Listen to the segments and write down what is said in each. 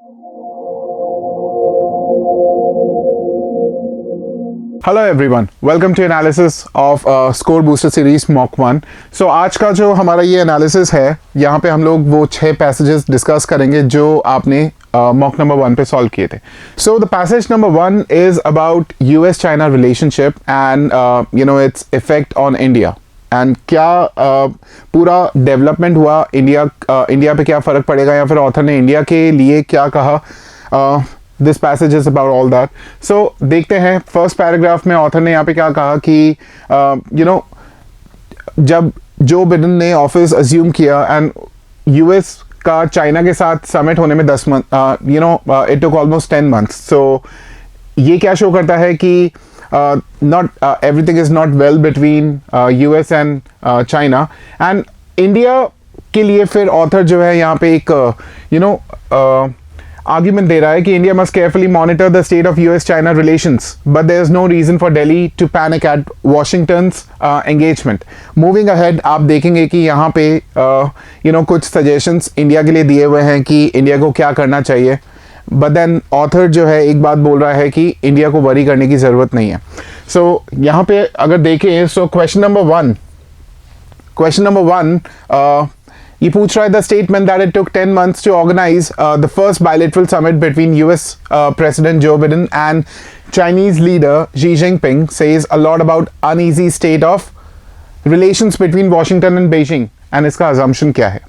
Hello everyone, welcome to analysis of score booster series mock 1। So आज का जो हमारा ये एनालिसिस है, यहाँ पे हम लोग वो 6 पैसेजेस डिस्कस करेंगे जो आपने मॉक नंबर 1 पे सॉल्व किए थे। So the passage number 1 is about US China relationship and its effect on India and क्या पूरा डेवलपमेंट हुआ इंडिया पे क्या फ़र्क पड़ेगा, या फिर ऑथर ने इंडिया के लिए क्या कहा। This passage is about all that. So देखते हैं फर्स्ट पैराग्राफ में ऑथर ने यहाँ पे क्या कहा कि जब जो बिडेन ने ऑफिस अज्यूम किया एंड यूएस का चाइना के साथ समिट होने में 10 month, it took almost 10 months. So ये क्या शो करता है कि not everything is not well between US and China and India के लिए फिर ऑथर जो है यहाँ पे एक आर्ग्यूमेंट दे रहा है कि India must carefully monitor the state of US China relations but there is no reason for Delhi to panic at Washington's engagement. Moving ahead आप देखेंगे कि यहाँ पे कुछ सजेशंस इंडिया के लिए दिए हुए हैं कि इंडिया को क्या करना चाहिए, बट देन ऑथर जो है एक बात बोल रहा है कि इंडिया को वरी करने की ज़रूरत नहीं है। सो यहाँ पे अगर देखें, सो क्वेश्चन नंबर वन ये पूछ रहा है the statement that it took 10 months to organise the first bilateral summit between US president Joe Biden and Chinese leader Xi Jinping says a lot about uneasy state of relations between Washington and Beijing and इसका assumption क्या है।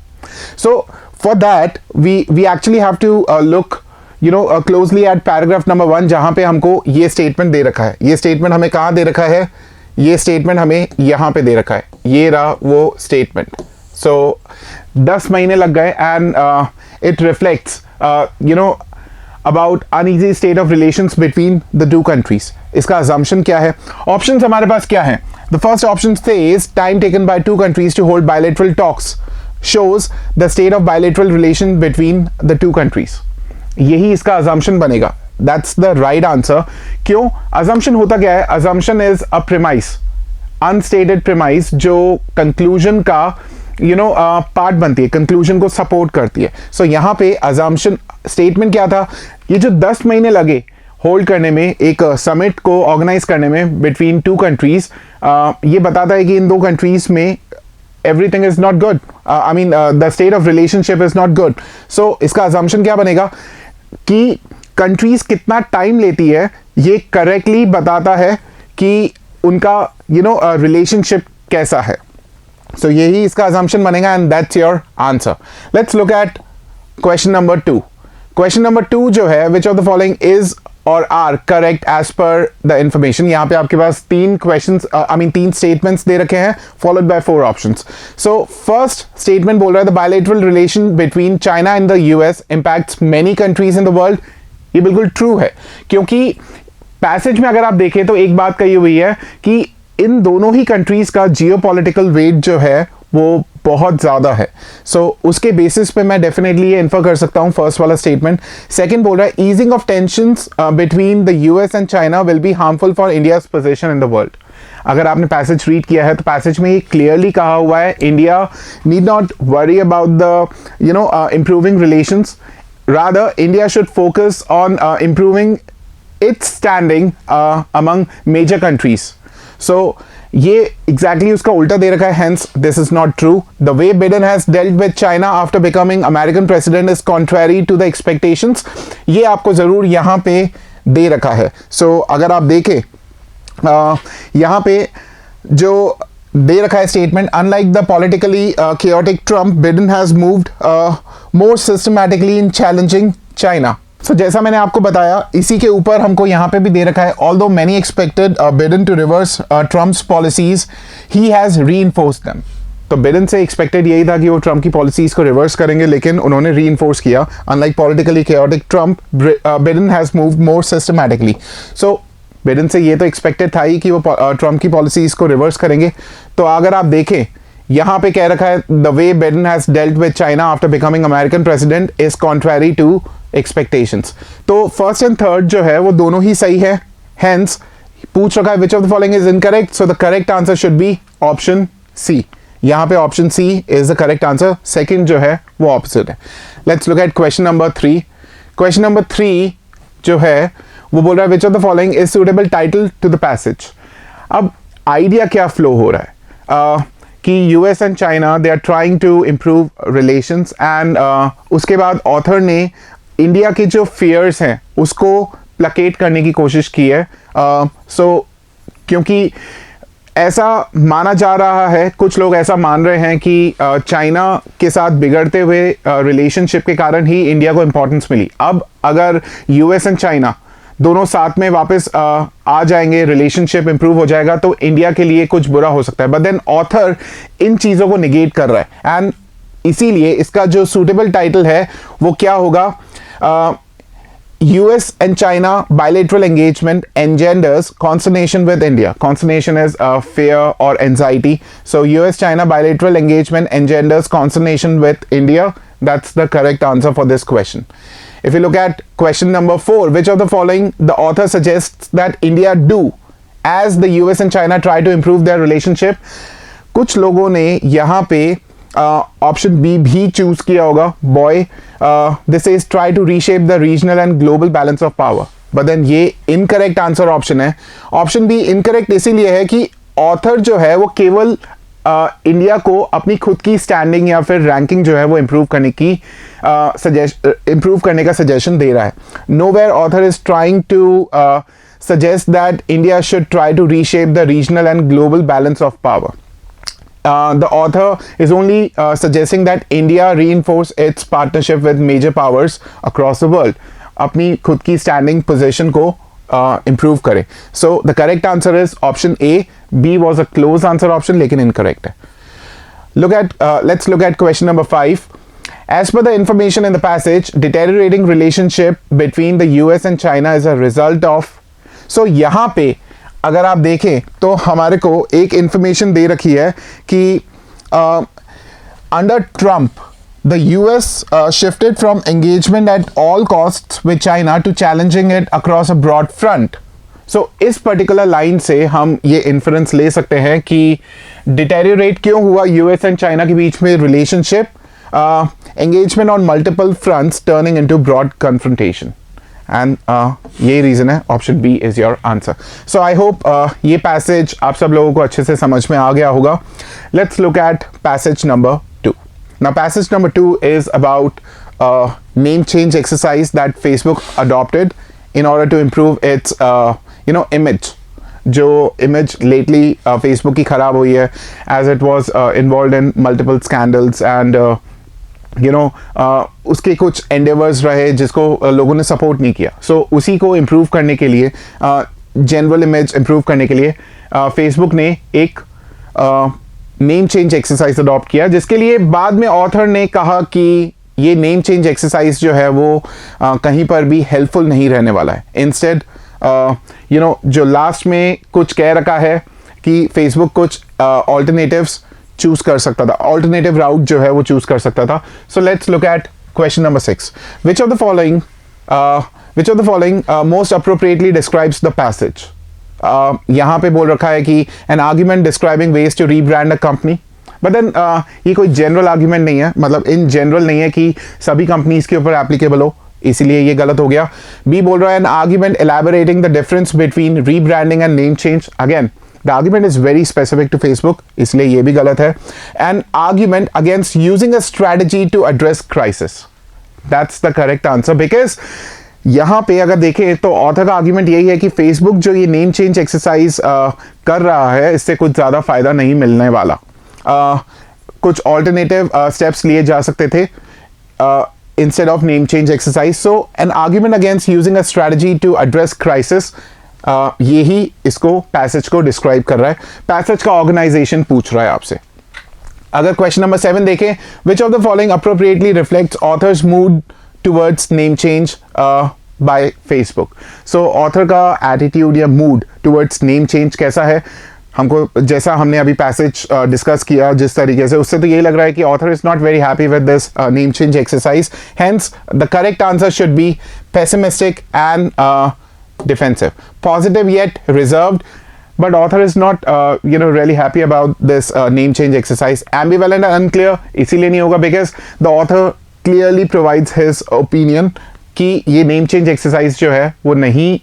So for that we actually have to look closely at paragraph number 1 जहां पे हमको ये statement दे रखा है। ये स्टेटमेंट हमें कहाँ दे रखा है? ये स्टेटमेंट हमें यहाँ पे दे रखा है। ये रहा वो स्टेटमेंट। सो 10 महीने लग गए and it reflects about uneasy state of relations between the two countries. इसका अजम्पशन क्या है? ऑप्शंस हमारे पास क्या है? The first option says time taken by two countries to hold bilateral talks shows the state of bilateral relation between the two countries। यही इसका assumption बनेगा। That's the right answer। क्यों? assumption होता क्या है? assumption is a premise, unstated premise जो conclusion का part बनती है, conclusion को सपोर्ट करती है। So यहाँ पे assumption statement क्या था? ये जो 10 महीने लगे होल्ड करने में, एक समिट को ऑर्गेनाइज करने में बिटवीन टू कंट्रीज, ये बताता है कि इन दो कंट्रीज में everything is not good, the state of relationship is not good। so इसका assumption क्या बनेगा कि countries कितना टाइम लेती है ये करेक्टली बताता है कि उनका relationship कैसा है। so यही इसका assumption बनेगा and that's your answer। let's look at question number 2। question number 2 जो है which of the following is और are correct as per the information. यहाँ पे आपके पास 3 क्वेश्चंस, 3 स्टेटमेंट्स दे रखे हैं followed by 4 options. So first statement बोल रहा है the bilateral relation between China and the US impacts many countries in the world. ये बिल्कुल ट्रू है, क्योंकि पैसेज में अगर आप देखें तो एक बात कही हुई है कि इन दोनों ही कंट्रीज का जियोपॉलिटिकल वेट जो है वो बहुत ज़्यादा है। सो उसके बेसिस पे मैं डेफिनेटली ये इन्फर कर सकता हूँ फर्स्ट वाला स्टेटमेंट। सेकंड बोल रहा है easing of tensions between the US and China will be harmful for India's position in the world. अगर आपने पैसेज रीड किया है तो पैसेज में ये क्लियरली कहा हुआ है India need not worry about the improving relations, rather India should focus on improving its standing among major countries. So ये एग्जैक्टली उसका उल्टा दे रखा है, hence this is not true. The way Biden has dealt with China after becoming American president is contrary to the expectations. ये आपको जरूर यहाँ पे दे रखा है। सो अगर आप देखें यहाँ पे जो दे रखा है statement, unlike the politically chaotic Trump, Biden has moved more systematically in challenging China। सो जैसा मैंने आपको बताया, इसी के ऊपर हमको यहाँ पे भी दे रखा है although many expected Biden to reverse Trump's policies, he has reinforced them. तो बिडेन से एक्सपेक्टेड यही था कि वो ट्रम्प की पॉलिसीज को रिवर्स करेंगे, लेकिन उन्होंने रीइंफोर्स किया। Unlike politically chaotic Trump, Biden has moved more systematically. So Biden से ये तो एक्सपेक्टेड था ही कि वो ट्रम्प की पॉलिसीज को रिवर्स करेंगे। तो अगर आप देखें यहाँ पे कह रखा है the way Biden has dealt with China after becoming American president is contrary to expectations. तो फर्स्ट एंड थर्ड जो है वो दोनों ही सही है, हेंस पूछ रखा है which of the following is incorrect. So the correct answer should be option C. यहाँ पे option C is the correct answer, second जो है वो ऑपोजिट है। Let's look at question number 3। Question number 3 जो है वो बोल रहा है which of the following is suitable title to the passage. अब आइडिया क्या फ्लो हो रहा है कि US and China they are trying to improve relations and उसके बाद ऑथर ने इंडिया के जो फियर्स हैं उसको प्लकेट करने की कोशिश की है। क्योंकि ऐसा माना जा रहा है, कुछ लोग ऐसा मान रहे हैं कि चाइना के साथ बिगड़ते हुए रिलेशनशिप के कारण ही इंडिया को इंपॉर्टेंस मिली। अब अगर यूएस एंड चाइना दोनों साथ में वापस आ जाएंगे, रिलेशनशिप इंप्रूव हो जाएगा, तो इंडिया के लिए कुछ बुरा हो सकता है। बट देन ऑथर इन चीज़ों को निगेट कर रहा है एंड इसीलिए इसका जो सूटेबल टाइटल है वो क्या होगा, US and China bilateral engagement engenders consternation with India. Consternation is fear or anxiety. So US-China bilateral engagement engenders consternation with India. That's the correct answer for this question. If you look at question number 4, which of the following the author suggests that India do as the US and China try to improve their relationship? कुछ लोगों ने यहाँ पे option B भी choose किया होगा, by this is try to reshape the regional and global balance of power. But then ये incorrect answer option है। ऑप्शन बी इनकरेक्ट इसीलिए है कि ऑथर जो है वो केवल इंडिया को अपनी खुद की स्टैंडिंग या फिर रैंकिंग जो है वो इम्प्रूव करने का सजेशन दे रहा है। Nowhere author is trying to suggest that India should try to reshape the regional and global balance of power. The author is only suggesting that India reinforce its partnership with major powers across the world. अपनी खुद की standing position को improve करे। So the correct answer is option A. B was a close answer option लेकिन incorrect है। Let's look at question number 5. As per the information in the passage, deteriorating relationship between the US and China is a result of. So यहाँ पे अगर आप देखें तो हमारे को एक इंफॉर्मेशन दे रखी है कि under Trump the US shifted from engagement at all costs with China to challenging it across a broad front. So इस पर्टिकुलर लाइन से हम ये इन्फ्रेंस ले सकते हैं कि डिटेरियोरेट क्यों हुआ यूएस एंड चाइना के बीच में relationship, engagement on multiple fronts turning into broad confrontation and ये रीजन है। Option B is your answer. So I hope ये पैसेज आप सब लोगों को अच्छे से समझ में आ गया होगा। Let's look at passage number 2। Now passage number 2 is about name change exercise that Facebook adopted in order to improve its image. जो इमेज लेटली फेसबुक की खराब हुई है as it was involve in multiple scandals and उसके कुछ endeavours रहे जिसको लोगों ने सपोर्ट नहीं किया। सो उसी को इम्प्रूव करने के लिए, जनरल इमेज इम्प्रूव करने के लिए फेसबुक ने एक नेम चेंज एक्सरसाइज अडॉप्ट किया, जिसके लिए बाद में ऑथर ने कहा कि ये नेम चेंज एक्सरसाइज जो है वो कहीं पर भी हेल्पफुल नहीं रहने वाला है। इंस्टेड जो लास्ट में कुछ कह रखा है कि फेसबुक कुछ ऑल्टरनेटिव्स चूज कर सकता था, ऑल्टरनेटिव राउट जो है वो चूज कर सकता था। So let's look at question number 6। Which of the following most appropriately describes the passage. यहाँ पे बोल रखा है कि an argument describing ways to rebrand a company. But then ये कोई जनरल आर्ग्यूमेंट नहीं है, मतलब इन जनरल नहीं है कि सभी कंपनीज के ऊपर एप्लीकेबल हो, इसीलिए ये गलत हो गया। बी बोल रहा है an argument elaborating the difference between rebranding and name change. Again the argument is very specific to Facebook, इसलिए ये भी गलत है। An argument against using a strategy to address crisis. That's the correct answer because यहाँ पे अगर देखें तो ऑथर का आर्ग्यूमेंट यही है कि फेसबुक जो ये नेम चेंज एक्सरसाइज कर रहा है इससे कुछ ज़्यादा फायदा नहीं मिलने वाला। कुछ ऑल्टरनेटिव स्टेप्स लिए जा सकते थे instead of name change exercise. So an argument against using a strategy to address crisis, यही इसको पैसेज को डिस्क्राइब कर रहा है। पैसेज का ऑर्गेनाइजेशन पूछ रहा है आपसे। अगर क्वेश्चन नंबर 7 देखें, which of the following appropriately reflects authors mood towards name change bye Facebook. So author का एटीट्यूड या मूड टुवर्ड्स नेम चेंज कैसा है, हमको जैसा हमने अभी पैसेज डिस्कस किया जिस तरीके से, उससे तो ये लग रहा है कि author is not very happy with this name change exercise. Hence the correct answer should B pessimistic and defensive. Positive yet reserved, but author is not really happy about this name change exercise. Ambivalent and unclear इसीलिए नहीं होगा because the author clearly provides his opinion कि ये name change exercise जो है वो नहीं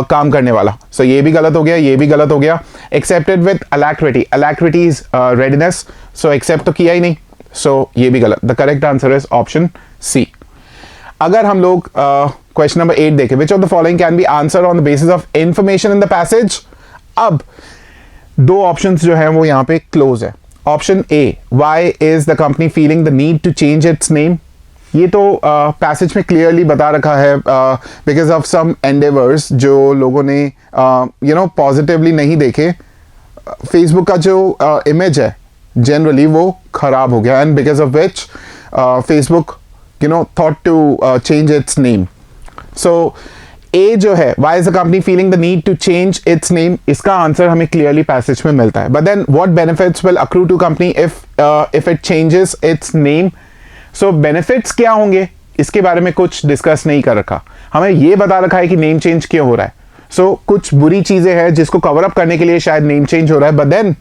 काम करने वाला. सो ये भी गलत हो गया, ये भी गलत हो गया. Accepted with alacrity, alacrity is readiness, so accept तो किया ही नहीं, सो ये भी गलत. The correct answer is option C. अगर हम लोग क्वेश्चन नंबर 8 देखें, which of the following can be answer on the basis of information in the passage. अब दो ऑप्शंस जो है वो यहां पे क्लोज है. Option A, why is the company feeling the need to change its name. ये तो पैसेज में क्लियरली बता रखा है, बिकॉज ऑफ सम एंडेवर्स जो लोगों ने पॉजिटिवली नहीं देखे. फेसबुक का जो इमेज है जनरली वो खराब हो गया, and because of which Facebook thought to change its name. So A जो है, why is the company feeling the need to change its name, इसका आंसर हमें क्लियरली पैसेज में मिलता है. But then what benefits will accrue to company if it changes its name? So benefits क्या होंगे इसके बारे में कुछ डिस्कस नहीं कर रखा. हमें ये बता रखा है कि नेम चेंज क्यों हो रहा है. So कुछ बुरी चीजें हैं जिसको कवर अप करने के लिए शायद नेम चेंज हो रहा है. But then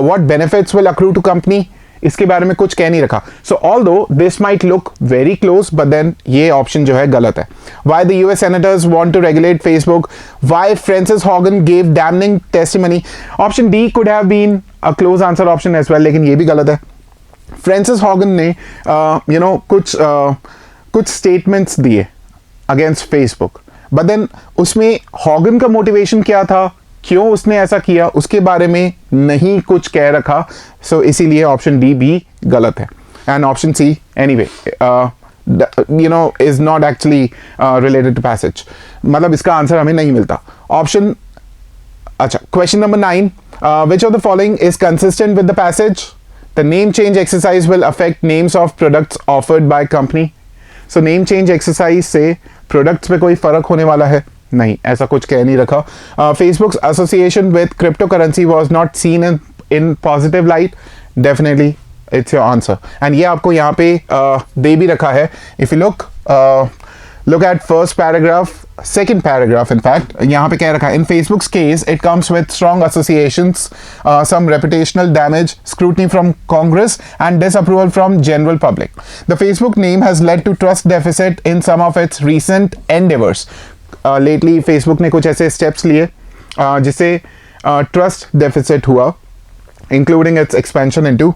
what benefits will accrue to company, इसके बारे में कुछ कह नहीं रखा. So although this might look very close, but then ये ऑप्शन जो है गलत है. Why the US senators want to regulate Facebook, why Frances Haugen gave damning testimony. Option D could have been a close answer option as well, लेकिन ये भी गलत है. फ्रांसिस हॉगन ने कुछ स्टेटमेंट्स दिए अगेंस्ट फेसबुक, बट देन उसमें Hogan का मोटिवेशन क्या था, क्यों उसने ऐसा किया, उसके बारे में नहीं कुछ कह रखा. सो इसीलिए ऑप्शन डी भी गलत है. And option C anyway is not actually related to passage, मतलब इसका आंसर हमें नहीं मिलता. ऑप्शन अच्छा, question number 9, which of the following is consistent with the passage. The name change exercise will affect names of products offered by company. So name change exercise से products पे कोई फर्क होने वाला है नहीं, ऐसा कुछ कह नहीं रखा. Facebook's association with crypto currency was not seen in positive light. Definitely it's your answer, and ये आपको यहाँ पे दे भी रखा है. If you look at first paragraph, second paragraph, in fact यहाँ पे कह रखा है, in Facebook's case it comes with strong associations, some reputational damage, scrutiny from Congress and disapproval from general public. The Facebook name has led to trust deficit in some of its recent endeavors. Lately Facebook ने कुछ ऐसे steps लिए जिससे trust deficit हुआ, including its expansion into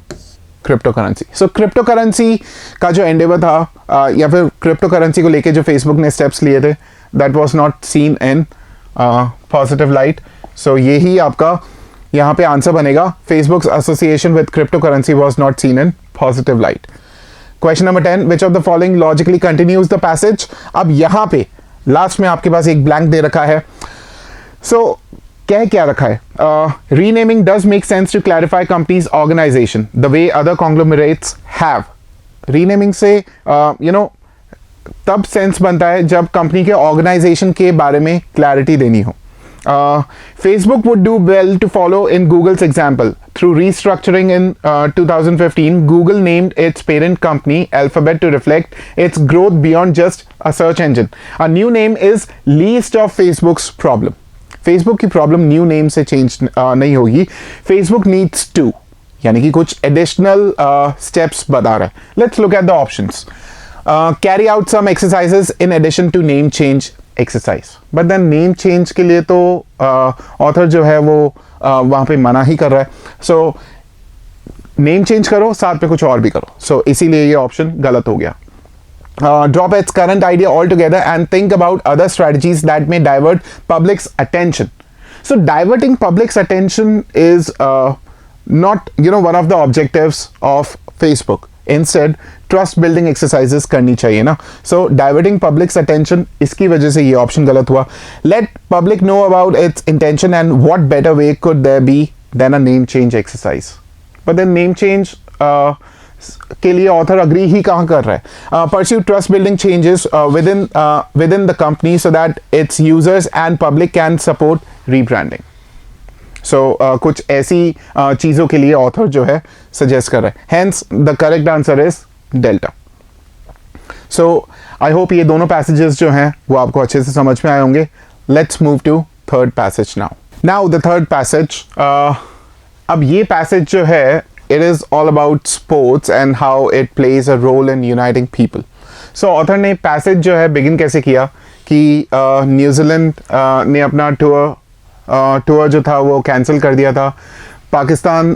crypto currency. So crypto currency का जो Endeavour था या फिर क्रिप्टो करेंसी को लेके जो फेसबुक ने स्टेप्स लिए थे, that was not seen in positive light. So यही आपका यहाँ पे आंसर बनेगा. Facebook's association with crypto currency was not seen in positive light. Question number 10, which of the following logically continues the passage. अब यहाँ पे लास्ट में आपके पास एक ब्लैंक दे रखा है. सो क्या रखा है, renaming does make sense to clarify companies organisation the way other conglomerates have. Renaming से तब सेंस बनता है जब कंपनी के ऑर्गेनाइजेशन के बारे में क्लैरिटी देनी हो. Facebook would do well to follow in Google's example. Through restructuring in 2015, Google named its parent company Alphabet to reflect its growth beyond just a search engine. A new name is least of Facebook's problem. Facebook की problem new name से change नहीं होगी. Facebook needs to, यानी कि कुछ additional steps बता रहा है. Let's look at the options. Carry out some exercises in addition to name change exercise. But then name change के लिए तो ऑथर जो है वो वहाँ पे मना ही कर रहा है. सो नेम चेंज करो, साथ पे कुछ और भी करो. सो इसीलिए ये ऑप्शन गलत हो गया. Drop its current idea altogether and think about other strategies that may divert public's attention. So diverting public's attention is not one of the objectives of Facebook. Instead, trust building exercises करनी चाहिए ना. So diverting public's attention, इसकी वजह से ये option गलत हुआ. Let public know about its intention and what better way could there be than a name change exercise. But then name change के लिए ऑथर अग्री ही कहाँ कर रहा है. Pursue trust building changes within the company so that its users and public can support rebranding. So कुछ ऐसी चीज़ों के लिए ऑथर जो है सजेस्ट कर रहा है. Hence the correct answer is Delta. So I hope ये दोनों passages जो हैं वो आपको अच्छे से समझ में आए होंगे. Let's move to third passage now. Now the third passage. अब ये passage जो है, it is all about sports and how it plays a role in uniting people. So author ने पैसेज जो है बिगिन कैसे किया कि न्यूजीलैंड ने अपना टूर जो था वो कैंसिल कर दिया था। पाकिस्तान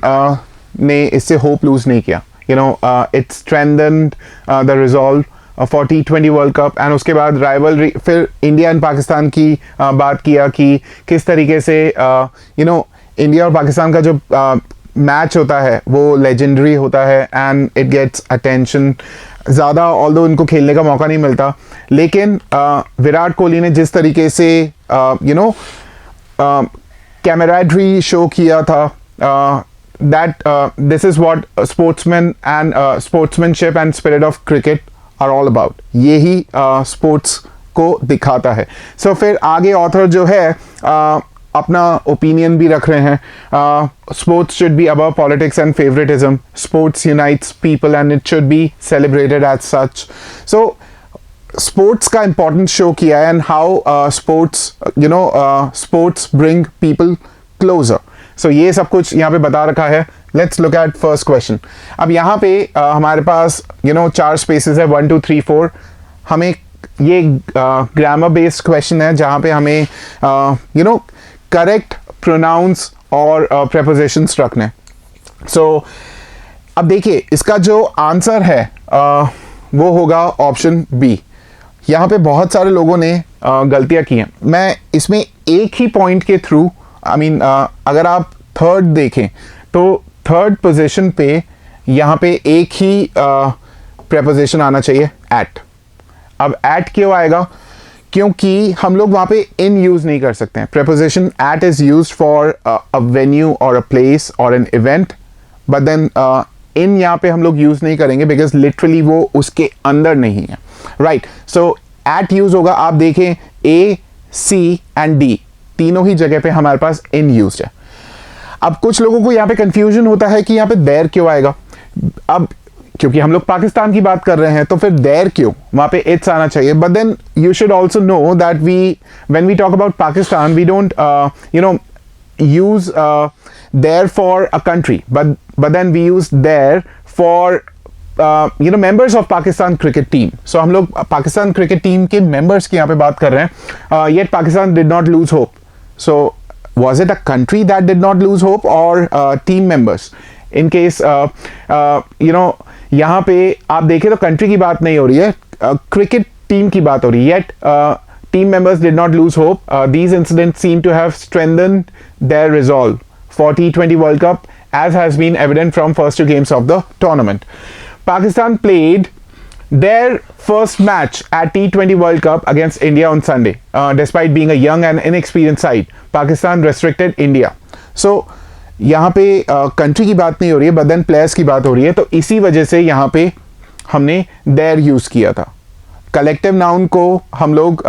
ने इससे होप लूज नहीं किया, you know, it strengthened the resolve for T20 world cup. And उसके बाद राइवलरी, फिर इंडिया एंड पाकिस्तान की बात किया कि किस तरीके से यू नो इंडिया और पाकिस्तान का जो मैच होता है वो लेजेंडरी होता है एंड इट गेट्स अटेंशन ज़्यादा, ऑल्दो इनको खेलने का मौका नहीं मिलता। लेकिन विराट कोहली ने जिस तरीके से यू नो कैमराडरी शो किया था, that this is what sportsmen and sportsmanship and spirit of cricket are all about. यही स्पोर्ट्स को दिखाता है। सो फिर आगे ऑथर जो है अपना ओपिनियन भी रख रहे हैं। Sports should be above politics and favouritism, sports unites people and it should be celebrated as such. So sports का इंपॉर्टेंस शो किया है and how sports you know sports bring people closer. So ये सब कुछ यहाँ पे बता रखा है। Let's look at first question. अब यहाँ पे हमारे पास यू नो 4 स्पेसेस है, 1 2 3 4। हमें ये ग्रामर बेस्ड क्वेश्चन है जहाँ पे हमें यू नो करेक्ट प्रोनाउंस और प्रेपोजिशंस रखने। सो अब देखिए इसका जो आंसर है वो होगा ऑप्शन बी। यहाँ पे बहुत सारे लोगों ने गलतियाँ की हैं। मैं इसमें एक ही पॉइंट के थ्रू I mean, अगर आप थर्ड देखें तो थर्ड पोजीशन पे यहाँ पे एक ही प्रेपोजिशन आना चाहिए, एट। अब एट क्यों आएगा? क्योंकि हम लोग वहाँ पे इन यूज़ नहीं कर सकते हैं। Preposition at is used for a venue और अ प्लेस और an event, but then in यहाँ पे हम लोग यूज़ नहीं करेंगे बिकॉज लिटरली वो उसके अंदर नहीं है, राइट। सो एट यूज़ होगा। आप देखें ए, सी एंड डी तीनों ही जगह पे हमारे पास इन यूज्ड है। अब कुछ लोगों को यहाँ पे कंफ्यूजन होता है कि यहाँ पे देयर क्यों आएगा। अब क्योंकि हम लोग पाकिस्तान की बात कर रहे हैं तो फिर देयर क्यों, वहाँ पे इट्स आना चाहिए। But then you should also know that when we talk about Pakistan we don't you know use their for a country, but then we use their for you know members of Pakistan cricket team. So हम लोग Pakistan cricket team के members की यहाँ पे बात कर रहे हैं। Yet Pakistan did not lose hope. So was it a country that did not lose hope or team members? In case you know यहाँ पे आप देखें तो कंट्री की बात नहीं हो रही है, क्रिकेट टीम की बात हो रही है। Yet team members did not lose hope. These incidents seem to have strengthened their resolve for T20 World Cup, as has been evident from first 2 games of the tournament. Pakistan played their first match at T20 World Cup against India on Sunday. Despite being a young and inexperienced side, Pakistan restricted India. So यहाँ पे country की बात नहीं हो रही है, but then players की बात हो रही है। तो इसी वजह से यहाँ पे हमने देयर यूज़ किया था। कलेक्टिव नाउन को हम लोग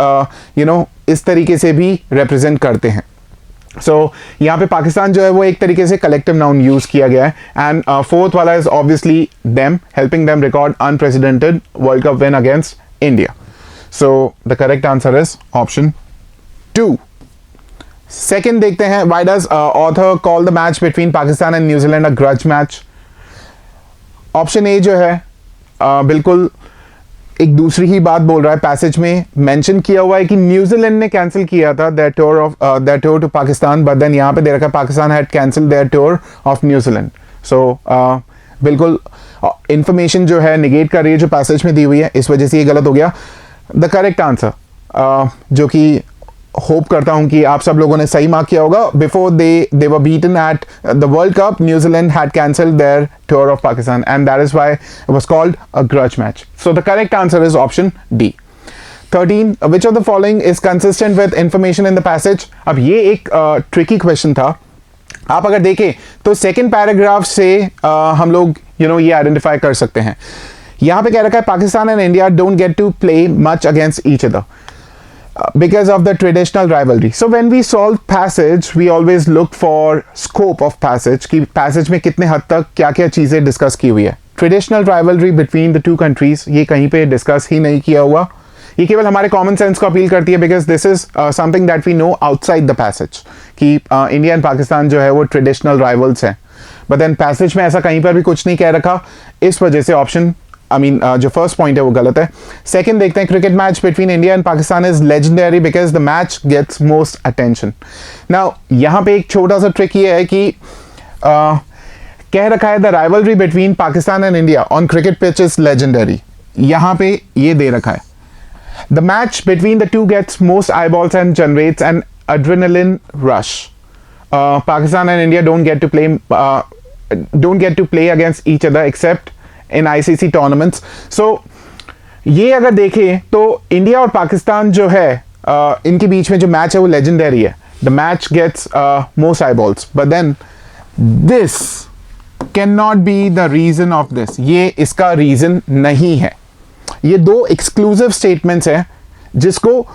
यू नो इस तरीके से भी रिप्रेजेंट करते हैं। सो यहाँ पे पाकिस्तान जो है वो एक तरीके से कलेक्टिव नाउन यूज किया गया है। एंड फोर्थ वाला is obviously them, helping them record unprecedented world cup win against India. So the correct answer is option 2। Second देखते हैं, why does author call the match between Pakistan and New Zealand a grudge match? Option A जो है बिल्कुल एक दूसरी ही बात बोल रहा है। पैसेज में मेंशन किया हुआ है कि न्यूजीलैंड ने कैंसिल किया था that tour to Pakistan, but then यहाँ पे दे रखा है Pakistan had cancel their tour of New Zealand. So बिल्कुल इंफॉर्मेशन जो है निगेट कर रही है जो पैसेज में दी हुई है, इस वजह से ये गलत हो गया। द करेक्ट आंसर जो कि होप करता हूं कि आप सब लोगों ने सही मार्क किया होगा, before they were beaten at the world cup New Zealand had cancelled their tour of Pakistan and that is why it was called a grudge match. So the correct answer is option D. 13, which of the following is consistent with information in the passage? अब ये एक tricky question था। आप अगर देखें तो second paragraph से हम लोग यू नो ये आइडेंटिफाई कर सकते हैं। यहाँ पे कह रखा है Pakistan and India don't get to play much against each other because of the traditional rivalry. So when we solve passage, we always look for scope of passage कि passage में कितने हद तक क्या क्या चीज़ें डिस्कस की हुई है। Traditional rivalry between the two countries ये कहीं पे डिस्कस ही नहीं किया हुआ। ये केवल हमारे कॉमन सेंस को अपील करती है because this is something that we know outside the passage कि इंडिया एंड पाकिस्तान जो है वो ट्रेडिशनल राइवल्स हैं, बट देन पैसेज में ऐसा कहीं पर भी कुछ नहीं कह रखा। इस वजह से ऑप्शन आई मीन जो फर्स्ट पॉइंट है वो गलत है. सेकंड देखते हैं, cricket match between India and Pakistan is legendary because the match gets most attention. Now यहाँ पे एक छोटा सा ट्रिक ये है कि कह रखा है the rivalry between Pakistan and India on cricket pitch is legendary. यहाँ पे ये दे रखा है the match between the two gets most eyeballs and generates an adrenaline rush. Pakistan and India don't get to play against each other except in ICC tournaments. So ये अगर देखें तो इंडिया और पाकिस्तान जो है इनके बीच में जो मैच है वो लेजेंडरी है. The match gets most eyeballs, but then this cannot be the reason of this. ये इसका रीजन नहीं है. ये दो एक्सक्लूसिव स्टेटमेंट्स हैं जिसको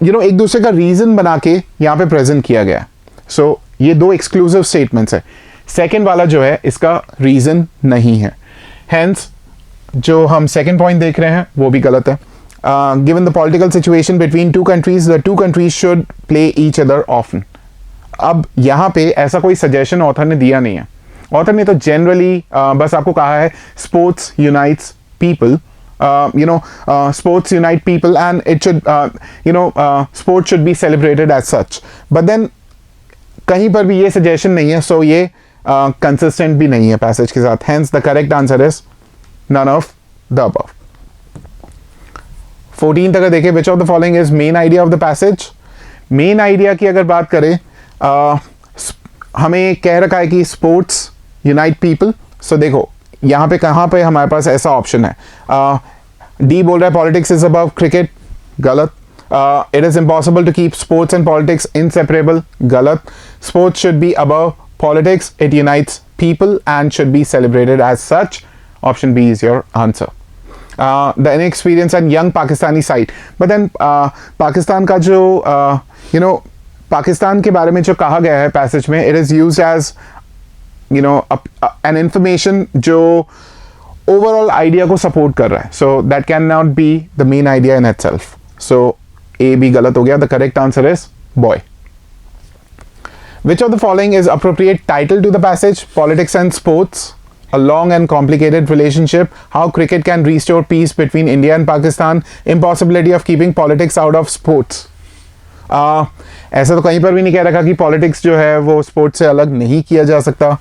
एक दूसरे का रीजन बना के यहां पे प्रेजेंट किया गया. सो ये दो एक्सक्लूसिव स्टेटमेंट्स है. सेकंड वाला जो है इसका रीजन नहीं है. हेंस जो हम सेकंड पॉइंट देख रहे हैं वो भी गलत है. Given the political situation between two countries, the two countries should play each other often. अब यहां पे ऐसा कोई सजेशन ऑथर ने दिया नहीं है. ऑथर ने तो जनरली बस आपको कहा है sports unites people. Sports unite people and it should sports should be celebrated as such, but then कहीं पर भी ये सजेशन नहीं है. सो ये कंसिस्टेंट भी नहीं है पैसेज के साथ. Hence the correct answer is none of the above. 14th अगर देखें, which of the following is main idea of the passage. Main idea की अगर बात करें हमें कह रखा है कि स्पोर्ट्स यूनाइट पीपल. सो देखो यहाँ पे कहाँ पे हमारे पास ऐसा ऑप्शन है. डी बोल रहा है पॉलिटिक्स इज अबव क्रिकेट, गलत. It is impossible to keep sports and politics inseparable, गलत. Sports should be above politics, it unites people and should be celebrated as such. Option B is your answer. The inexperience and young Pakistani side, but then Pakistan का जो पाकिस्तान के बारे में जो कहा गया है पैसेज में, it is used as an information जो overall idea को support कर रहा है. So that cannot be the main idea in itself. So A भी गलत हो गया. The correct answer is boy. Which of the following is appropriate title to the passage? Politics and sports, a long and complicated relationship, how cricket can restore peace between India and Pakistan, impossibility of keeping politics out of sports. ऐसा तो कहीं पर भी नहीं कह रखा कि politics जो है वो स्पोर्ट्स से अलग नहीं किया जा सकता.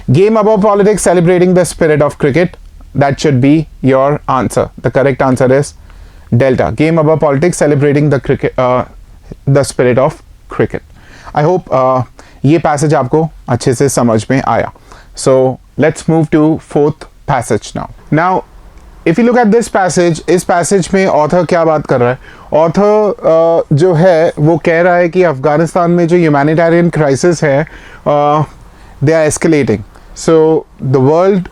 Game above politics, celebrating the spirit of cricket, that should be your answer. The correct answer is delta. Game above politics, celebrating the cricket the spirit of cricket. I hope ये passage आपको अच्छे से समझ में आया. So let's move to fourth passage now. If you look at this passage, इस passage में author क्या बात कर रहा है? ऑथर जो है वो कह रहा है कि अफगानिस्तान में जो ह्यूमैनिटेरियन क्राइसिस है they are escalating. So the world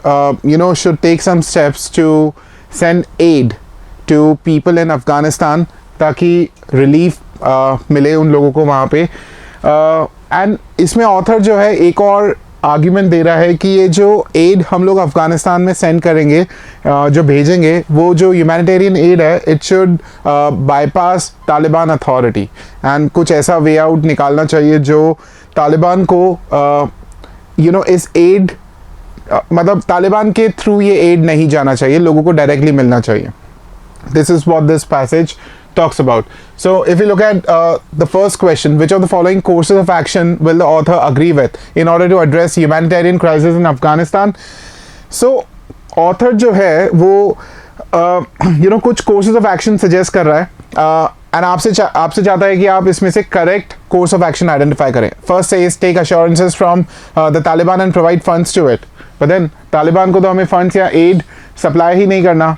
should take some steps to send aid to people in Afghanistan ताकि रिलीफ मिले उन लोगों को वहाँ पे. एंड इसमें ऑथर जो है एक और आर्ग्यूमेंट दे रहा है कि ये जो एड हम लोग अफगानिस्तान में सेंड करेंगे, जो भेजेंगे, वो जो ह्यूमैनिटेरियन एड है it should bypass Taliban authority and कुछ ऐसा वे आउट निकालना चाहिए जो तालिबान को इस एड मतलब तालिबान के थ्रू ये एड नहीं जाना चाहिए, लोगों को डायरेक्टली मिलना चाहिए. This is what this passage talks about. So if you look at the first question, which of the following courses of action will the author agree with in order to address humanitarian crisis in Afghanistan? So author जो है वो कुछ courses of action suggest कर रहा है and आपसे चाहता है कि आप इसमें से correct course of action identify करें. First says take assurances from the Taliban and provide funds to it. But then Taliban को तो हमें funds या aid supply ही नहीं करना,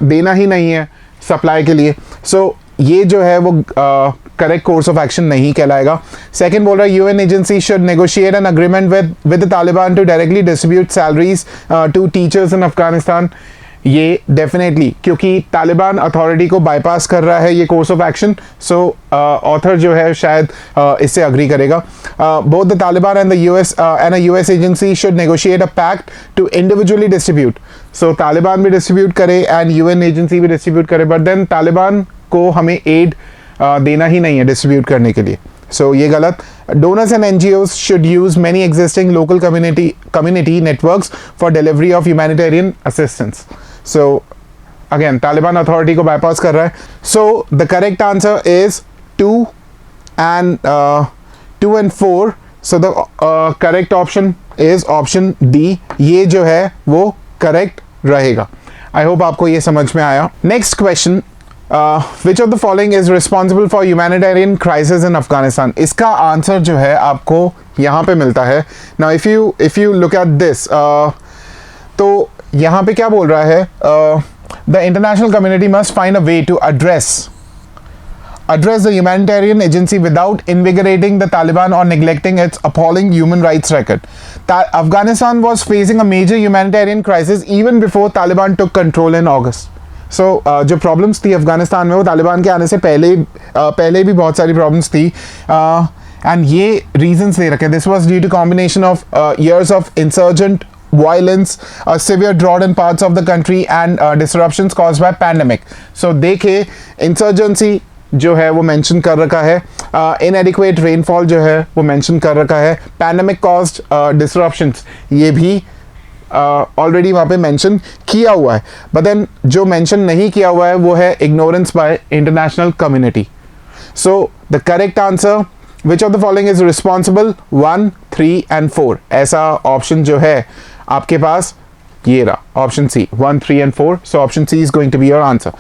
देना ही नहीं है सप्लाई के लिए. सो ये जो है वो करेक्ट कोर्स ऑफ एक्शन नहीं कहलाएगा. सेकंड बोल रहा है UN agency should negotiate an agreement with the Taliban to directly distribute salaries to teachers in Afghanistan. ये डेफिनेटली क्योंकि तालिबान अथॉरिटी को बाईपास कर रहा है ये course of action. So author जो है शायद इससे अग्री करेगा. Both the Taliban and the US and a US agency should negotiate a pact to individually distribute. So Taliban भी डिस्ट्रीब्यूट करे एंड यूएन एजेंसी भी डिस्ट्रीब्यूट करे, बट देन तालिबान को हमें एड देना ही नहीं है डिस्ट्रीब्यूट करने के लिए. सो ये गलत. Donors and NGOs should use many existing local community networks for delivery of humanitarian assistance. So again Taliban authority को बाईपास कर रहा है. सो the correct answer is 2 and 4. So the correct option is option D. ये जो है वो correct रहेगा. आई hope आपको ये समझ में आया. Next question, which of the following is responsible for humanitarian crisis in Afghanistan. इसका आंसर जो है आपको यहाँ पे मिलता है. Now if you look at this, तो यहाँ पे क्या बोल रहा है, the international community must find a way to address the humanitarian agency without invigorating the Taliban or neglecting its appalling human rights record. Afghanistan was facing a major humanitarian crisis even before Taliban took control in August. So जो problems थी अफगानिस्तान में वो तालिबान के आने से पहले भी बहुत सारी problems थी, and ये reasons दे रखे. This was due to combination of years of insurgent violence, a severe drought in parts of the country, and disruptions caused by pandemic. So देखे insurgency जो है वो मेंशन कर रखा है, इनएडिक्वेट रेनफॉल जो है वो मेंशन कर रखा है, पैंडेमिक कॉज्ड डिसरप्शंस ये भी ऑलरेडी वहाँ पे मेंशन किया हुआ है. बट देन जो मेंशन नहीं किया हुआ है वो है ignorance bye international community. So the correct answer, which of the following is responsible, 1, 3 and 4. ऐसा ऑप्शन जो है आपके पास ये रहा, option C, 1, 3 and 4. So option C is going to be your answer.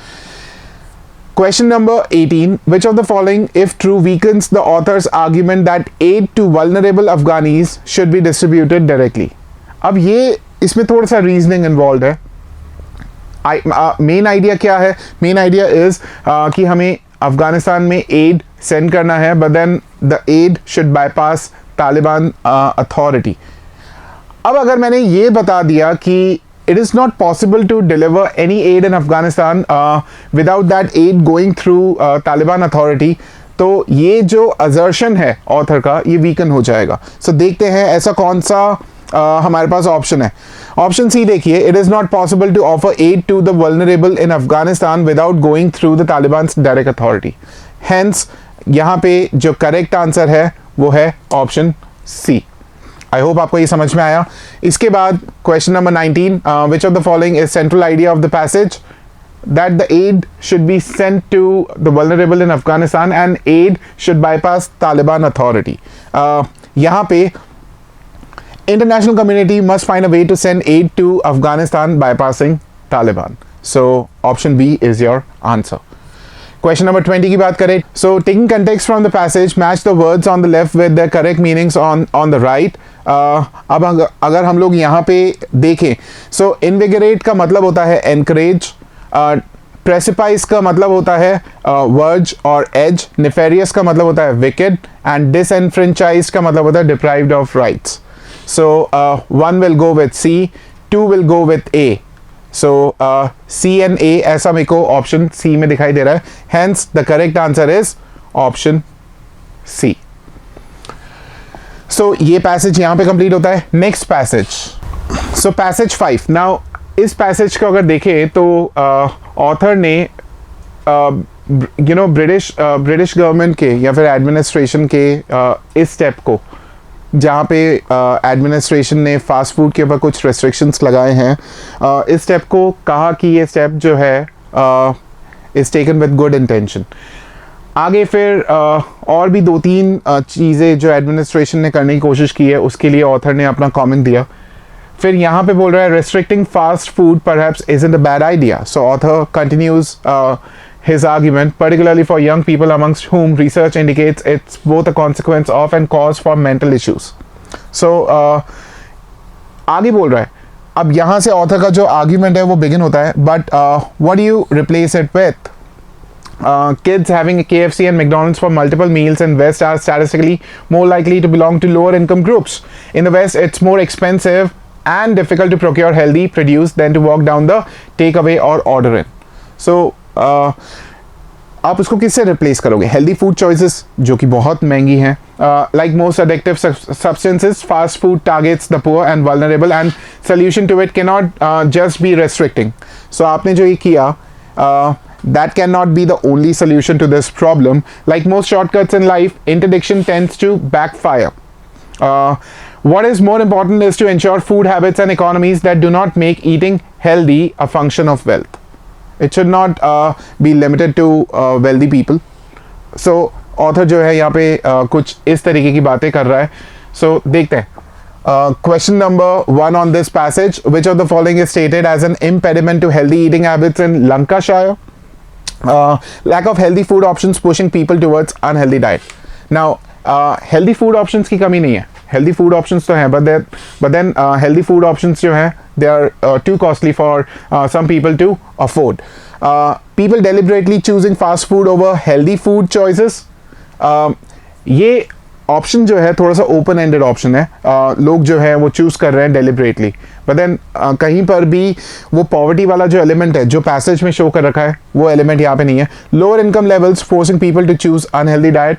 Question number 18. Which of the following, if true, weakens the author's argument that aid to vulnerable Afghanis should be distributed directly? अब ये इसमें थोड़ा सा reasoning involve है. Main idea क्या है? Main idea is कि हमें अफगानिस्तान में एड सेंड करना है, but then the aid should bypass Taliban authority. अब अगर मैंने ये बता दिया कि it is not possible to deliver any aid in Afghanistan without that aid going through Taliban authority, तो ये जो assertion है ऑथर का ये वीकन हो जाएगा. सो देखते हैं ऐसा कौन सा हमारे पास ऑप्शन है. ऑप्शन सी देखिए, it is not possible to offer aid to the vulnerable in Afghanistan without going through the Taliban's direct authority. Hence यहाँ पे जो करेक्ट आंसर है वो है ऑप्शन सी. आई होप आपको ये समझ में आया. इसके बाद question number 19, which of the following is central idea of the passage, that the aid should be sent to the vulnerable in Afghanistan and aid should bypass Taliban authority. यहाँ पे international community must find a way to send aid to Afghanistan bypassing Taliban. So option B is your answer. Question number 20 की बात करें, so taking context from the passage match the words on the left with the correct meanings on the right. अब अगर हम लोग यहाँ पे देखें, सो इनविगरेट का मतलब होता है एनकरेज, प्रेसिपाइस का मतलब होता है वर्ज और एज, नेफेरियस का मतलब होता है विकेड, एंड डिसएनफ्रेंचाइज्ड का मतलब होता है deprived of rights. So 1 will go with C, 2 will go with A. So C and A ऐसा मेरे को ऑप्शन सी में दिखाई दे रहा है. Hence the correct answer is option C. So ये पैसेज यहाँ पे कंप्लीट होता है. Next passage, so passage 5. Now इस पैसेज को अगर देखें तो ऑथर ने ब्रिटिश गवर्नमेंट के या फिर एडमिनिस्ट्रेशन के इस स्टेप को, जहाँ पे एडमिनिस्ट्रेशन ने फास्ट फूड के ऊपर कुछ रेस्ट्रिक्शंस लगाए हैं, इस स्टेप को कहा कि ये स्टेप जो है is taken with good intention. आगे फिर और भी 2-3 चीज़ें जो एडमिनिस्ट्रेशन ने करने की कोशिश की है उसके लिए ऑथर ने अपना कमेंट दिया. फिर यहाँ पे बोल रहा है restricting fast food perhaps isn't a bad idea. So author continues his argument, particularly for young people amongst whom research indicates it's both a consequence of and cause for mental issues. So आगे बोल रहा है, अब यहाँ से author का जो argument है वो बिगिन होता है, but what do you replace it with? Kids having a KFC and McDonald's for multiple meals in West are statistically more likely to belong to lower income groups. In the West, it's more expensive and difficult to procure healthy produce than to walk down the takeaway or order in. So आप उसको किससे replace करोगे? Healthy food choices जो कि बहुत महंगी हैं. Like most addictive substances, fast food targets the poor and vulnerable and solution to it can not just be restricting. So आपने जो ये किया, that cannot be the only solution to this problem. Like most shortcuts in life, interdiction tends to backfire. what is more important is to ensure food habits and economies that do not make eating healthy a function of wealth. It should not be limited to wealthy people. So author जो है यहाँ पे कुछ इस तरीके की बातें कर रहा है. So देखते हैं. Question number 1 on this passage: which of the following is stated as an impediment to healthy eating habits in Lancashire? Lack of healthy food options pushing people towards unhealthy diet. Now healthy food options की कमी नहीं है. Healthy food options तो हैं, but then healthy food options जो हैं, they are too costly for some people to afford. People deliberately choosing fast food over healthy food choices. ये option जो है थोड़ा सा ओपन एंडेड ऑप्शन है. लोग जो है वो चूज कर रहे हैं डेलिबरेटली, बट देन कहीं पर भी वो पॉवर्टी वाला जो एलिमेंट है जो पैसेज में शो कर रखा है वो एलिमेंट यहाँ पे नहीं है. Lower income levels forcing people to choose unhealthy diet.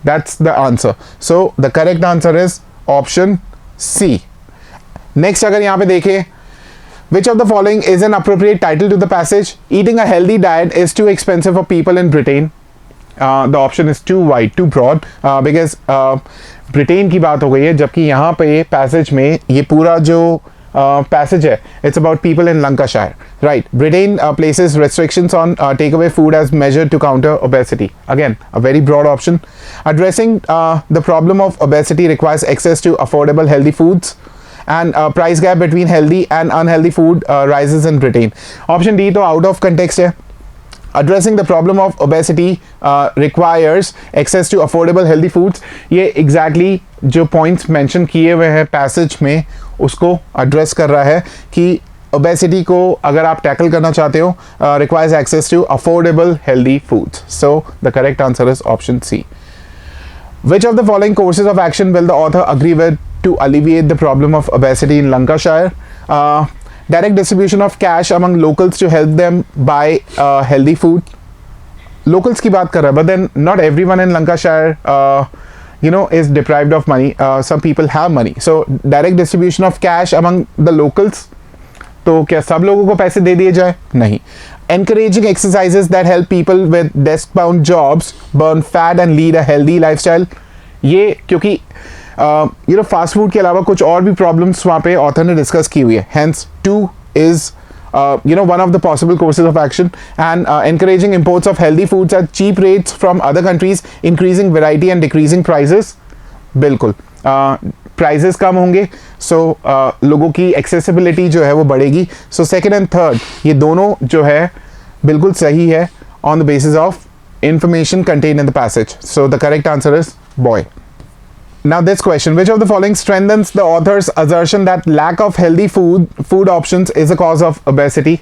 That's the answer. So the correct answer is option C. Next अगर यहाँ पे देखें, which of the following is an appropriate title to the passage? Eating a healthy diet is too expensive for people in Britain. The option is too wide, too broad, because Britain की बात हो गई है, जबकि यहाँ पे passage में ये पूरा जो passage है, it's about people in Lancashire, right? Britain places restrictions on takeaway food as measured to counter obesity. Again, a very broad option. Addressing the problem of obesity requires access to affordable healthy foods, and price gap between healthy and unhealthy food rises in Britain. Option D तो out of context है. Addressing the problem of obesity requires access to affordable healthy foods. ये exactly जो points mention किए हुए हैं passage में उसको address कर रहा है कि obesity को अगर आप tackle करना चाहते हो requires access to affordable healthy foods. So the correct answer is option C. Which of the following courses of action will the author agree with to alleviate the problem of obesity in Lancashire? Direct distribution of cash among locals to help them buy healthy food. Locals की बात कर रहा है, but then not everyone in Lancashire is deprived of money. Some people have money. So direct distribution of cash among the locals. तो क्या सब लोगों को पैसे दे दिए जाए? नहीं. Encouraging exercises that help people with desk-bound jobs burn fat and lead a healthy lifestyle. ये क्योंकि फास्ट फूड के अलावा कुछ और भी प्रॉब्लम्स वहाँ पे ऑथर ने डिस्कस की हुई है. Hence 2 is one of the possible courses of action. And encouraging imports of healthy foods at cheap rates from other countries, increasing variety and decreasing prices. बिल्कुल प्राइजेस कम होंगे, सो लोगों की एक्सेसिबिलिटी जो है वो बढ़ेगी. सो सेकेंड एंड थर्ड ये दोनों जो है बिल्कुल सही है on the basis of information contain in the passage. So the correct answer is boy. Now this question: which of the following strengthens the author's assertion that lack of healthy food options is a cause of obesity?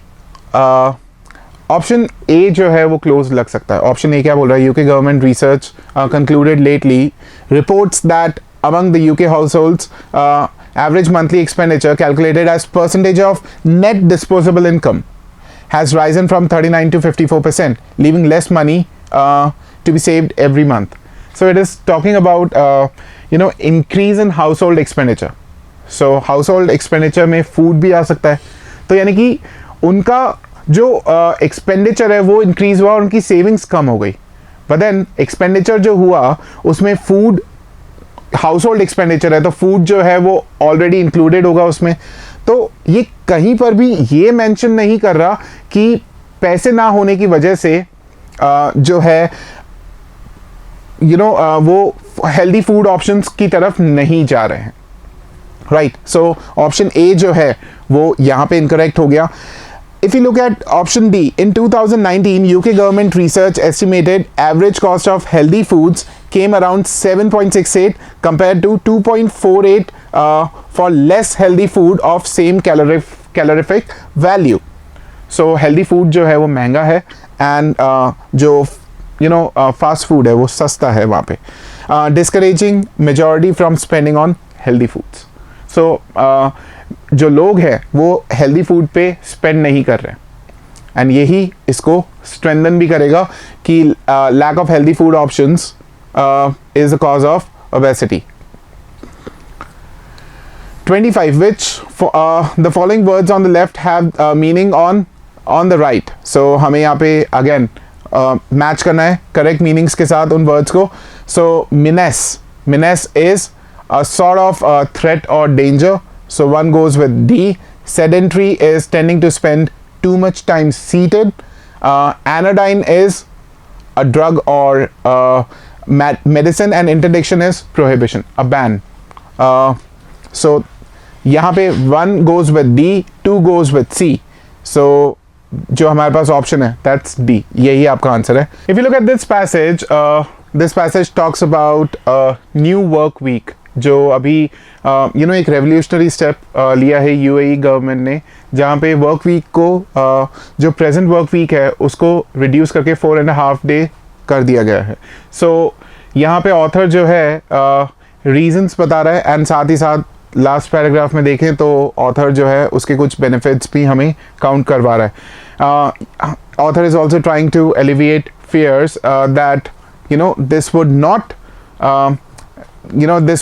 Option A जो है वो close लग सकता है. Option ए क्या बोल रहा है? UK government research concluded lately reports that among the UK households average monthly expenditure calculated as percentage of net disposable income has risen from 39 to 54%, leaving less money to be saved every month. So it is talking about increase in household expenditure. So household expenditure में food भी आ सकता है. तो यानी कि उनका जो expenditure है वो increase हुआ और उनकी savings कम हो गई. But then expenditure जो हुआ उसमें food household expenditure है, तो food जो है वो already included होगा उसमें. तो ये कहीं पर भी ये mention नहीं कर रहा कि पैसे ना होने की वजह से जो है वो हेल्दी फूड ऑप्शंस की तरफ नहीं जा रहे हैं. राइट. सो ऑप्शन ए जो है वो यहाँ पे इनकरेक्ट हो गया. If you look at option D, in 2019, UK government research estimated average cost of healthy foods came around 7.68 compared to 2.48 for less healthy food of same calorific value. So healthy food जो है वो महंगा है and जो fast food है वो सस्ता है वहाँ पे. Discouraging majority from spending on healthy foods. So जो लोग हैं वो हेल्दी फूड पे स्पेंड नहीं कर रहे हैं एंड यही इसको स्ट्रेंथन भी करेगा कि lack of healthy food options is the cause of obesity. 25. Which the following words on the left have meaning on the right? So हमें यहाँ पे अगेन मैच करना है करेक्ट मीनिंग्स के साथ उन वर्ड्स को. So menace is a sort of a threat or danger. So one goes with D. Sedentary is tending to spend too much time seated. Anodyne is a drug or medicine, and interdiction is prohibition, a ban. So यहाँ पे 1 goes with D, 2 goes with C. So जो हमारे पास option है that's D, यही आपका answer है. If you look at this passage talks about new work week, जो अभी एक रेवोल्यूशनरी स्टेप लिया है यूएई गवर्नमेंट ने, जहाँ पे वर्क वीक को जो प्रेजेंट वर्क वीक है उसको रिड्यूस करके 4.5 डे कर दिया गया है. सो यहाँ पे ऑथर जो है रीजंस बता रहा है, एंड साथ ही साथ लास्ट पैराग्राफ में देखें तो ऑथर जो है उसके कुछ बेनिफिट्स भी हमें काउंट करवा रहा है. Author is also trying to alleviate fears that this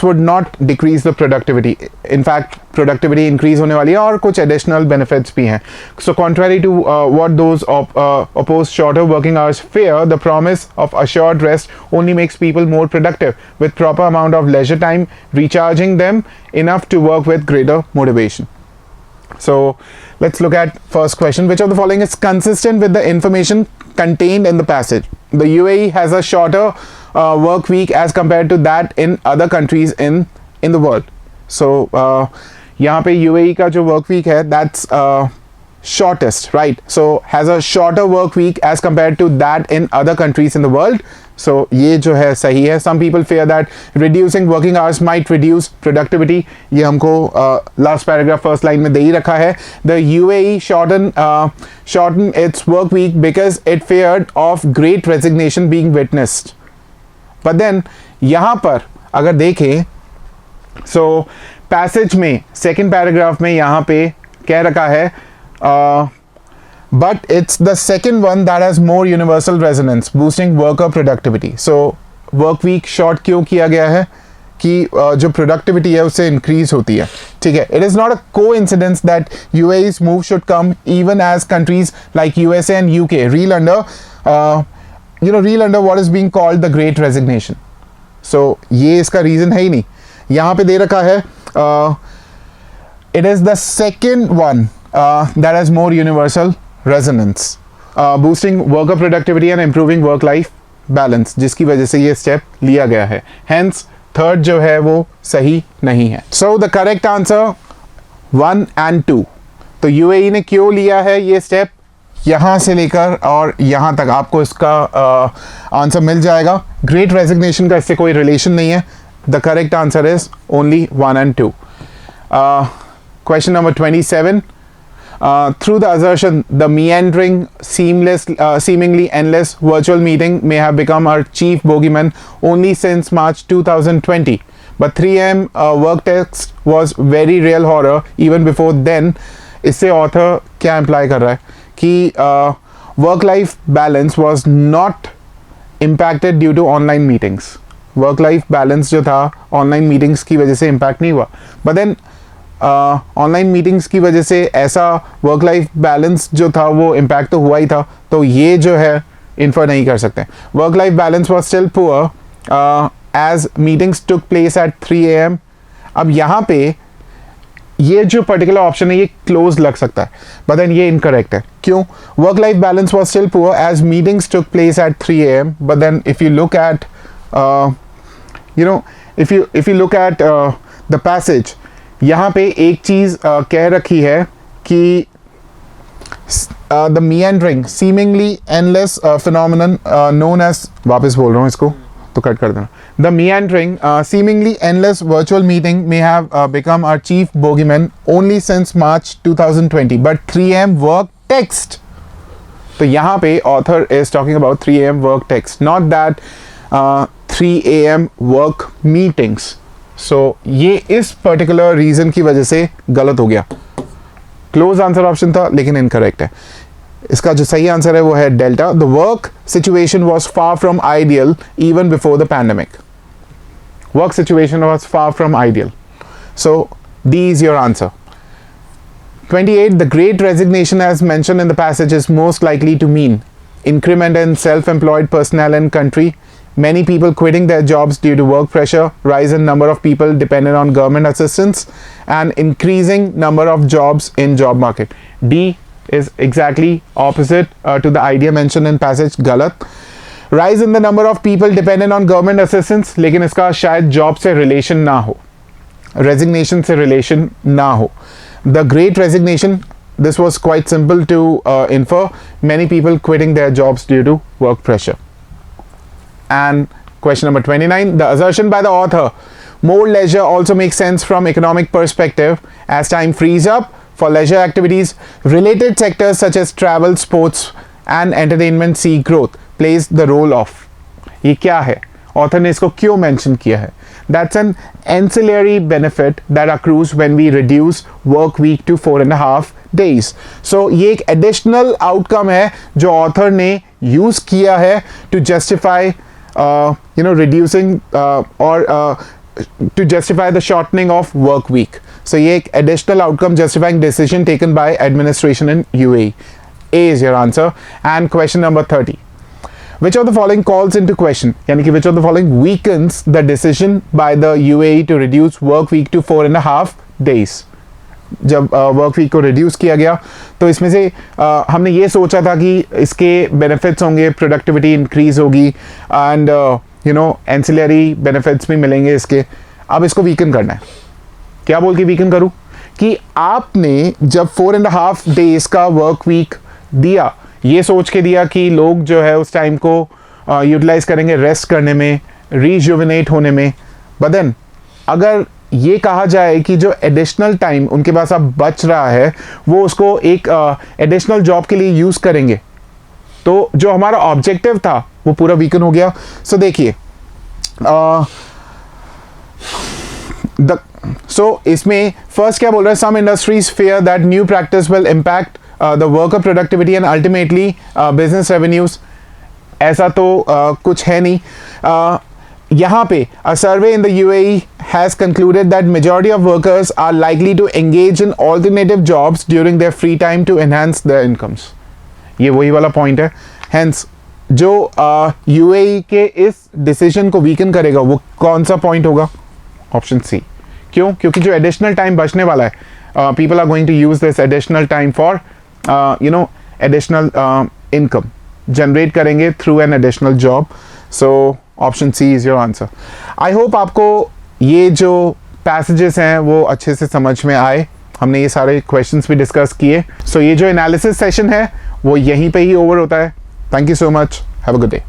would not decrease the productivity. In fact, productivity increase होने वाली है और कुछ additional benefits भी हैं. So contrary to what those oppose shorter working hours fear, the promise of assured rest only makes people more productive with proper amount of leisure time, recharging them enough to work with greater motivation. So let's look at first question. Which of the following is consistent with the information contained in the passage? The UAE has a shorter work week as compared to that in other countries in the world. So यहाँ पे UAE का जो work week है that's shortest, right? So has a shorter work week as compared to that in other countries in the world. So ये जो है सही है. Some people fear that reducing working hours might reduce productivity. ये हमको last paragraph first line में दे ही रखा है. The UAE shortened its work week because it feared of great resignation being witnessed. But then यहाँ पर अगर देखें so passage में second paragraph में यहाँ पे कह रखा है but it's the second one that has more universal resonance, boosting worker productivity. So work week short क्यों किया गया है कि जो productivity है उससे increase होती है. ठीक है. It is not a coincidence that UAE's move should come even as countries like USA and UK reel under what is being called the Great Resignation. So ये इसका reason है ही नहीं. यहाँ पे दे रखा है it is the second one that has more universal resonance, boosting worker productivity and improving work-life balance, जिसकी वजह से ये स्टेप लिया गया है. Hence थर्ड जो है वो सही नहीं है. So the correct answer 1 and 2. तो UAE ने क्यों लिया है ये स्टेप, यहाँ से लेकर और यहाँ तक आपको इसका आंसर मिल जाएगा. ग्रेट रेजिग्नेशन का इससे कोई रिलेशन नहीं है. The correct answer is only 1 and 2. Question number 27. Through the assertion, the meandering, seemingly endless virtual meeting may have become our chief bogeyman only since March 2020. But 3 AM work text was very real horror even before then. इससे author क्या imply कर रहा है कि work-life balance was not impacted due to online meetings. Work-life balance जो था online meetings की वजह से impact नहीं हुआ. But then ऑनलाइन मीटिंग्स की वजह से ऐसा वर्क लाइफ बैलेंस जो था वो इम्पैक्ट तो हुआ ही था. तो ये जो है इन्फर नहीं कर सकते. Work life balance was still poor as meetings took place at 3 AM. अब यहाँ पे ये जो पर्टिकुलर ऑप्शन है ये क्लोज लग सकता है, बट देन ये इनकरेक्ट है. क्यों? Work life balance was still poor as meetings took place at 3 AM. But then if you look at if you look at the passage, यहाँ पे एक चीज़ कह रखी है कि the meandering, seemingly endless phenomenon known as, वापस बोल रहा हूँ इसको तो कट कर देना. The meandering, seemingly endless virtual meeting may have become our chief bogeyman only since March 2020. But 3 AM work text. तो यहाँ पे author is talking about 3 AM work text, not that 3 AM work meetings. So ये इस particular reason की वजह से गलत हो गया. क्लोज आंसर ऑप्शन था लेकिन इनकरेक्ट है. इसका जो सही आंसर है वो है delta. The work situation was far from ideal even before the pandemic. Work situation was far from ideal. So D is your answer. 28. The great resignation as mentioned in the passage is most likely to mean increment in self-employed personnel in country many people quitting their jobs due to work pressure, rise in number of people dependent on government assistance, and increasing number of jobs in job market. D is exactly opposite to the idea mentioned in passage. गलत. Rise in the number of people dependent on government assistance, लेकिन इसका शायद job से relation ना हो, resignation से relation ना हो. The Great Resignation, this was quite simple to infer. Many people quitting their jobs due to work pressure. And question number 29, the assertion by the author, more leisure also makes sense from economic perspective as time frees up for leisure activities. Related sectors such as travel, sports and entertainment see growth, plays the role of. ये क्या है? Author ने इसको क्यों mention किया है? That's an ancillary benefit that accrues when we reduce work week to 4.5 days. So ये एक additional outcome है जो author ने use किया है to justify reducing or to justify the shortening of work week. So ये एक additional outcome justifying decision taken by administration in UAE. A is your answer. And question number 30. Which of the following calls into question, यानी कि which of the following weakens the decision by the UAE to reduce work week to 4.5 days? जब work week को reduce किया गया तो इसमें से हमने ये सोचा था कि इसके बेनिफिट्स होंगे, प्रोडक्टिविटी इंक्रीज होगी एंड एंसिलरी बेनिफिट्स भी मिलेंगे इसके. अब इसको वीकन करना है. क्या बोल के वीकन करूँ कि आपने जब 4.5 डेज का वर्क वीक दिया, ये सोच के दिया कि लोग जो है उस टाइम को यूटिलाइज करेंगे रेस्ट करने में, रिजुविनेट होने में. बट देन अगर ये कहा जाए कि जो एडिशनल टाइम उनके पास अब बच रहा है वो उसको एक एडिशनल जॉब के लिए यूज़ करेंगे, तो जो हमारा ऑब्जेक्टिव था वो पूरा वीकन हो गया. सो देखिए इसमें फर्स्ट क्या बोल रहा है, some industries fear that new practice will impact the worker productivity and ultimately business revenues. ऐसा तो कुछ है नहीं. यहाँ पे a survey in the UAE has concluded that majority of workers are likely to engage in alternative jobs during their free time to enhance their incomes. ये वही वाला पॉइंट है. Hence जो UAE के इस डिसीजन को वीकन करेगा वो कौन सा पॉइंट होगा? Option C. क्यों? क्योंकि जो एडिशनल टाइम बचने वाला है, people are going to use this additional time for additional income generate करेंगे through an additional job. So option C is your answer. I hope आपको ये जो पैसेजेस हैं वो अच्छे से समझ में आए. हमने ये सारे क्वेश्चंस भी डिस्कस किए. सो ये जो एनालिसिस सेशन है वो यहीं पे ही ओवर होता है. Thank you so much. Have a good day.